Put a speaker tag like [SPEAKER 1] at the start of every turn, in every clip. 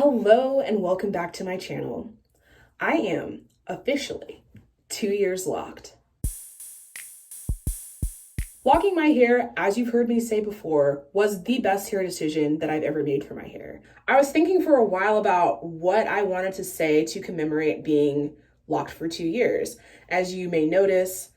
[SPEAKER 1] Hello and welcome back to my channel. I am officially 2 years locked. Locking my hair, as you've heard me say before, was the best hair decision that I've ever made for my hair. I was thinking for a while about what I wanted to say to commemorate being locked for 2 years. As you may notice,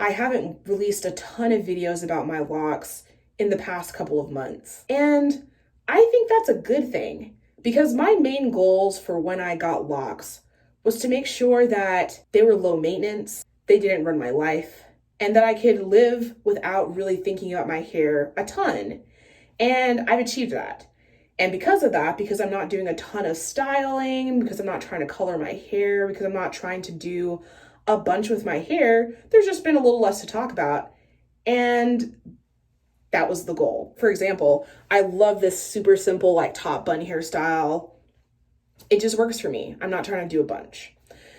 [SPEAKER 1] I haven't released a ton of videos about my locks in the past couple of months. And I think that's a good thing. Because my main goals for when I got locks was to make sure that they were low maintenance, they didn't run my life, and that I could live without really thinking about my hair a ton. And I've achieved that. And because of that, because I'm not doing a ton of styling, because I'm not trying to color my hair, because I'm not trying to do a bunch with my hair, there's just been a little less to talk about. And that was the goal. For example, I love this super simple top bun hairstyle. It just works for me. I'm not trying to do a bunch.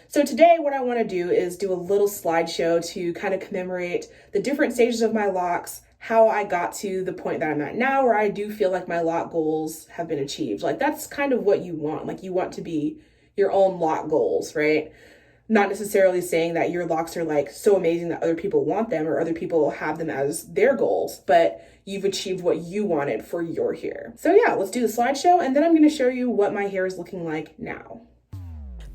[SPEAKER 1] So today what I want to do is do a little slideshow to kind of commemorate the different stages of my locks, how I got to the point that I'm at now where I do feel like my lock goals have been achieved. That's kind of what you want. You want to be your own lock goals, right? Not necessarily saying that your locks are so amazing that other people want them or other people have them as their goals, but you've achieved what you wanted for your hair. So yeah, let's do the slideshow and then I'm going to show you what my hair is looking like now.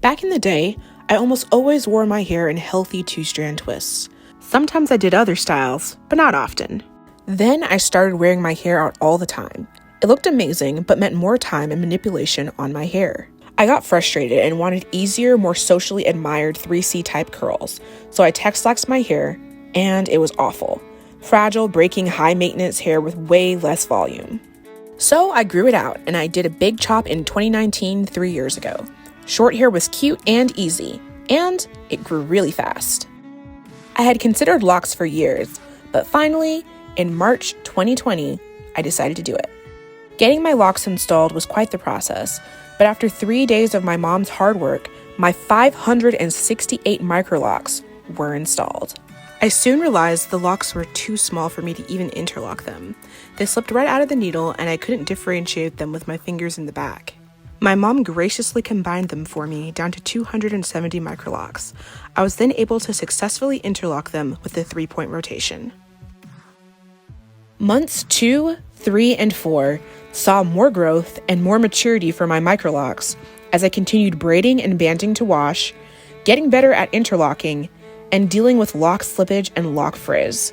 [SPEAKER 2] Back in the day, I almost always wore my hair in healthy 2-strand twists. Sometimes I did other styles, but not often. Then I started wearing my hair out all the time. It looked amazing, but meant more time and manipulation on my hair. I got frustrated and wanted easier, more socially admired 3C type curls, so I texlaxed my hair, and it was awful. Fragile, breaking, high-maintenance hair with way less volume. So I grew it out, and I did a big chop in 2019, 3 years ago. Short hair was cute and easy, and it grew really fast. I had considered locks for years, but finally, in March 2020, I decided to do it. Getting my locks installed was quite the process, but after 3 days of my mom's hard work, my 568 Microlocs were installed. I soon realized the locks were too small for me to even interlock them. They slipped right out of the needle and I couldn't differentiate them with my fingers in the back. My mom graciously combined them for me down to 270 Microlocs. I was then able to successfully interlock them with the 3-point rotation. Months 2, 3, and 4 saw more growth and more maturity for my Microlocs as I continued braiding and banding to wash, getting better at interlocking, and dealing with lock slippage and lock frizz.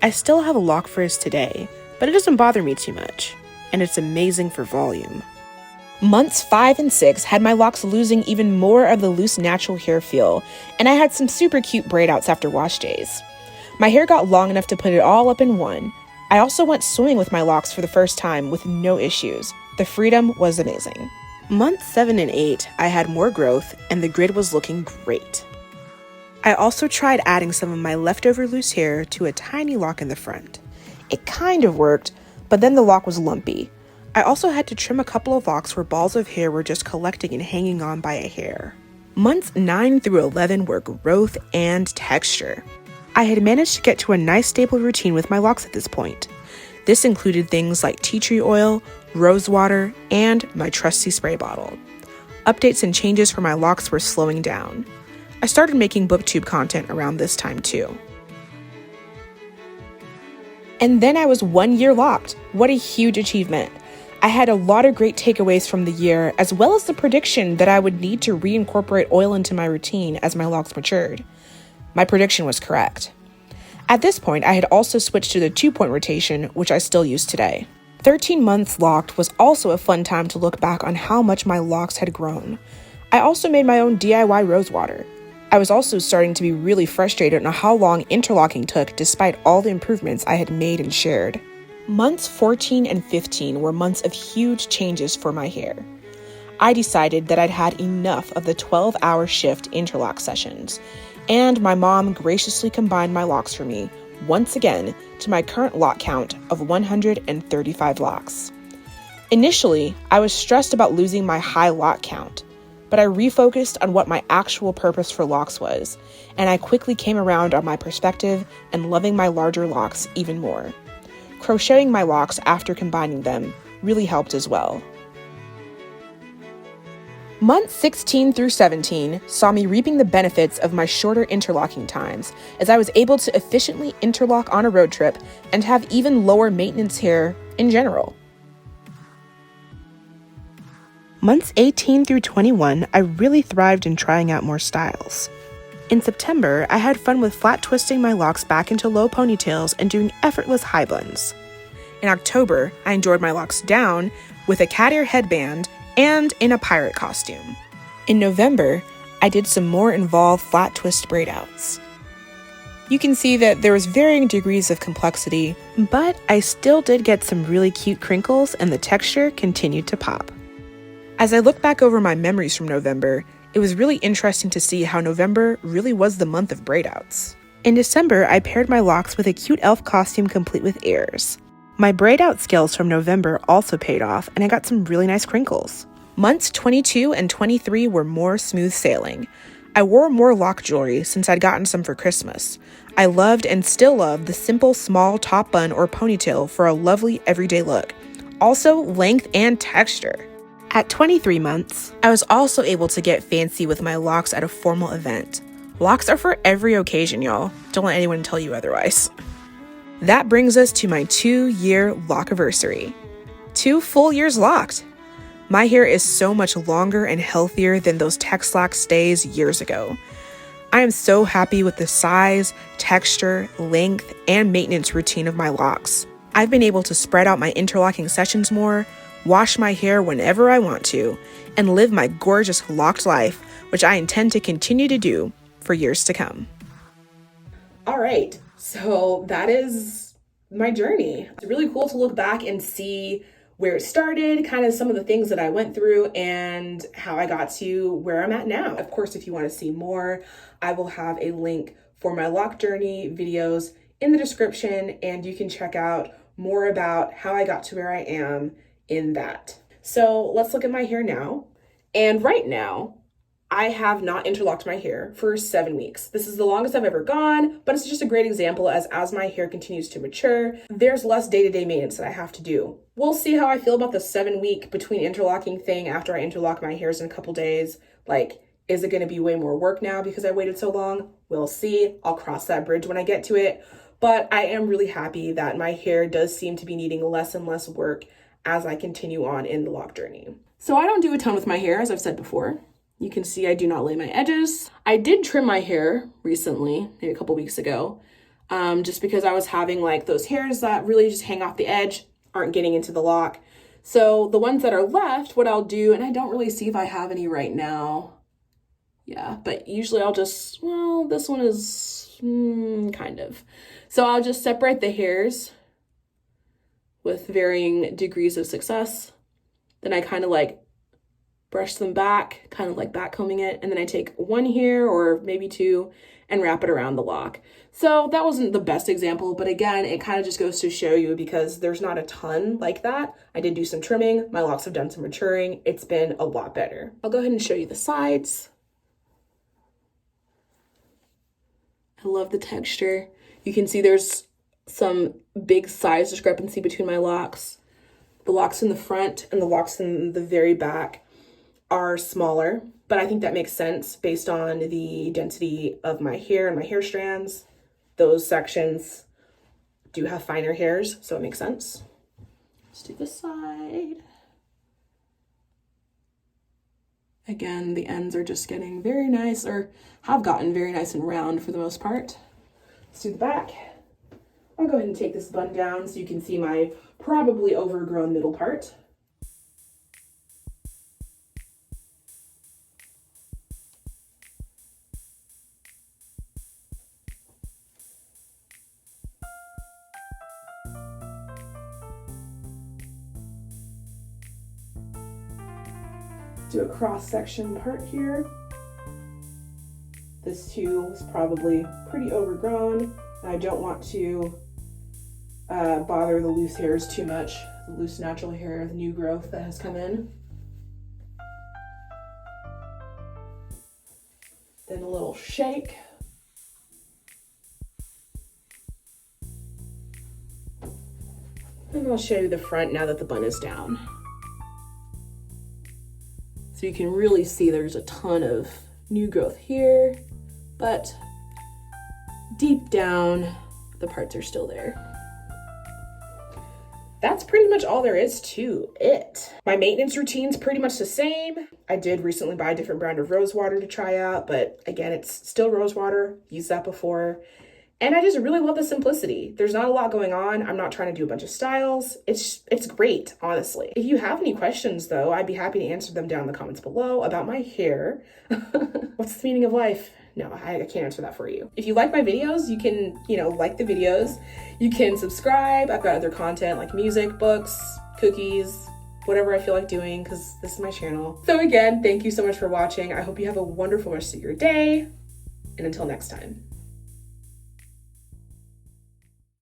[SPEAKER 2] I still have a lock frizz today, but it doesn't bother me too much, and it's amazing for volume. Months 5 and 6 had my locks losing even more of the loose natural hair feel, and I had some super cute braid outs after wash days. My hair got long enough to put it all up in one. I also went swimming with my locks for the first time with no issues. The freedom was amazing. Months 7 and 8, I had more growth and the grid was looking great. I also tried adding some of my leftover loose hair to a tiny lock in the front. It kind of worked, but then the lock was lumpy. I also had to trim a couple of locks where balls of hair were just collecting and hanging on by a hair. Months 9 through 11 were growth and texture. I had managed to get to a nice stable routine with my locks at this point. This included things like tea tree oil, rose water, and my trusty spray bottle. Updates and changes for my locks were slowing down. I started making booktube content around this time too. And then I was 1 year locked. What a huge achievement. I had a lot of great takeaways from the year, as well as the prediction that I would need to reincorporate oil into my routine as my locks matured. My prediction was correct. At this point, I had also switched to the 2-point rotation, which I still use today. 13 months locked was also a fun time to look back on how much my locks had grown. I also made my own DIY rose water. I was also starting to be really frustrated on how long interlocking took despite all the improvements I had made and shared. Months 14 and 15 were months of huge changes for my hair. I decided that I'd had enough of the 12-hour shift interlock sessions, and my mom graciously combined my locks for me, once again, to my current lock count of 135 locks. Initially, I was stressed about losing my high lock count, but I refocused on what my actual purpose for locks was, and I quickly came around on my perspective and loving my larger locks even more. Crocheting my locks after combining them really helped as well. Months 16 through 17 saw me reaping the benefits of my shorter interlocking times, as I was able to efficiently interlock on a road trip and have even lower maintenance hair in general. Months 18 through 21, I really thrived in trying out more styles. In September, I had fun with flat twisting my locks back into low ponytails and doing effortless high buns. In October, I enjoyed my locks down with a cat ear headband and in a pirate costume. In November, I did some more involved flat twist braid outs. You can see that there was varying degrees of complexity, but I still did get some really cute crinkles and the texture continued to pop. As I look back over my memories from November, it was really interesting to see how November really was the month of braid outs. In December, I paired my locks with a cute elf costume complete with ears. My braid out skills from November also paid off, and I got some really nice crinkles. Months 22 and 23 were more smooth sailing. I wore more lock jewelry since I'd gotten some for Christmas. I loved and still love the simple small top bun or ponytail for a lovely everyday look. Also, length and texture. At 23 months, I was also able to get fancy with my locks at a formal event. Locks are for every occasion, y'all. Don't let anyone tell you otherwise. That brings us to my 2-year Locaversary. 2 full years locked. My hair is so much longer and healthier than those Texlax days years ago. I am so happy with the size, texture, length, and maintenance routine of my locks. I've been able to spread out my interlocking sessions more, wash my hair whenever I want to, and live my gorgeous locked life, which I intend to continue to do for years to come.
[SPEAKER 1] All right, so that is my journey. It's really cool to look back and see where it started, kind of some of the things that I went through and how I got to where I'm at now. Of course, if you want to see more, I will have a link for my lock journey videos in the description, and you can check out more about how I got to where I am in that. So let's look at my hair now. And right now, I have not interlocked my hair for 7 weeks. This is the longest I've ever gone, but it's just a great example as my hair continues to mature, there's less day-to-day maintenance that I have to do. We'll see how I feel about the 7-week between interlocking thing after I interlock my hairs in a couple days. Like, is it gonna be way more work now because I waited so long? We'll see. I'll cross that bridge when I get to it. But I am really happy that my hair does seem to be needing less and less work as I continue on in the lock journey. So I don't do a ton with my hair, as I've said before. You can see I do not lay my edges. I did trim my hair recently, maybe a couple weeks ago, just because I was having like those hairs that really just hang off the edge, aren't getting into the lock. So the ones that are left, what I'll do, and I don't really see if I have any right now. Yeah, but usually I'll just, well, this one is kind of. So I'll just separate the hairs with varying degrees of success. Then I kind of like brush them back, kind of like back combing it. And then I take one here or maybe 2 and wrap it around the lock. So that wasn't the best example, but again, it kind of just goes to show you because there's not a ton like that. I did do some trimming. My locks have done some maturing. It's been a lot better. I'll go ahead and show you the sides. I love the texture. You can see there's some big size discrepancy between my locks. The locks in the front and the locks in the very back are smaller, but I think that makes sense based on the density of my hair and my hair strands. Those sections do have finer hairs, so it makes sense. Let's do this side. Again, the ends are just getting very nice, or have gotten very nice and round for the most part. Let's do the back. I'll go ahead and take this bun down so you can see my probably overgrown middle part. Do a cross-section part here. This too is probably pretty overgrown, and I don't want to bother the loose hairs too much, the loose natural hair, the new growth that has come in. Then a little shake. And I'll show you the front now that the bun is down. So you can really see there's a ton of new growth here, but deep down, the parts are still there. That's pretty much all there is to it. My maintenance routine's pretty much the same. I did recently buy a different brand of rose water to try out, but again, it's still rose water. Used that before. And I just really love the simplicity. There's not a lot going on. I'm not trying to do a bunch of styles. It's great, honestly. If you have any questions though, I'd be happy to answer them down in the comments below about my hair. What's the meaning of life? No, I can't answer that for you. If you like my videos, you can, like the videos. You can subscribe. I've got other content like music, books, cookies, whatever I feel like doing, because this is my channel. So again, thank you so much for watching. I hope you have a wonderful rest of your day. And until next time.